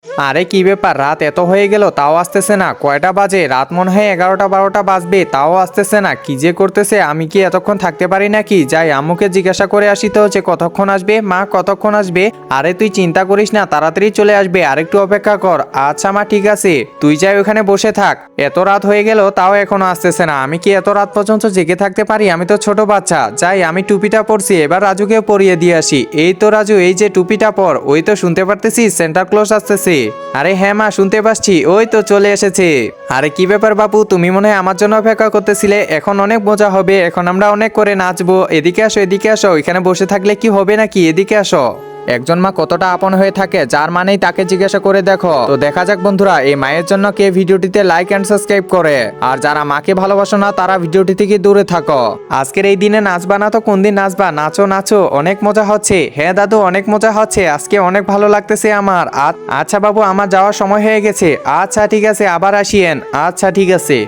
আরে কি ব্যাপার, রাত এত হয়ে গেল তাও আসতেছে না? কয়টা বাজে? রাত মনে হয় 11টা 12টা বাজবে, তাও আসতেছে না। কি যে করতেছে, আমি কি এতক্ষণ থাকতে পারি নাকি? যাই আম্মুকে জিজ্ঞাসা করে আসি তো যে কতক্ষণ আসবে। মা কতক্ষণ আসবে? আরে তুই চিন্তা করিস না, তাড়াতাড়ি চলে আসবে, আরেকটু অপেক্ষা কর। আচ্ছা মা, ঠিক আছে, তুই যাই ওখানে বসে থাক। এত রাত হয়ে গেল তাও এখনো আসতেছে না। আমি কি এত রাত পর্যন্ত জেগে থাকতে পারি? আমি তো ছোট বাচ্চা। যাই, আমি টুপিটা পরছি, এবার রাজুকে পরিয়ে দিয়ে আসি। এই তো রাজু, এই যে টুপিটা পর। ওই তো শুনতে পারতেছিস সেন্টা ক্লজ আসতেছে। আরে হ্যাঁ মা, শুনতে পাচ্ছি, ওই তো চলে এসেছে। আরে কি ব্যাপার বাবু, তুমি মনে হয় আমার জন্য অপেক্ষা করতেছিলে। এখন অনেক মজা হবে, এখন আমরা অনেক করে নাচবো। এদিকে আসো, এদিকে আসো। এখানে বসে থাকলে কি হবে নাকি? এদিকে আসো। একজন মা কতটা আপন হয়ে থাকে, যার মানেই তাকে জিজ্ঞাসা করে দেখো। তো দেখা যাক বন্ধুরা, এই মায়ের জন্য কে ভিডিওটিতে লাইক এন্ড সাবস্ক্রাইব করে। আর যারা মাকে ভালোবাসো না, তারা ভিডিওটি থেকে দূরে থাকো। আজকের এই দিনে নাচবা না তো কোন দিন নাচবা? নাচো নাচো, অনেক মজা হচ্ছে। হ্যাঁ দাদু, অনেক মজা হচ্ছে, আজকে অনেক ভালো লাগতেছে আমার। আচ্ছা বাবু, আমার যাওয়ার সময় হয়ে গেছে। আচ্ছা ঠিক আছে, আবার আসিয়েন। আচ্ছা ঠিক আছে।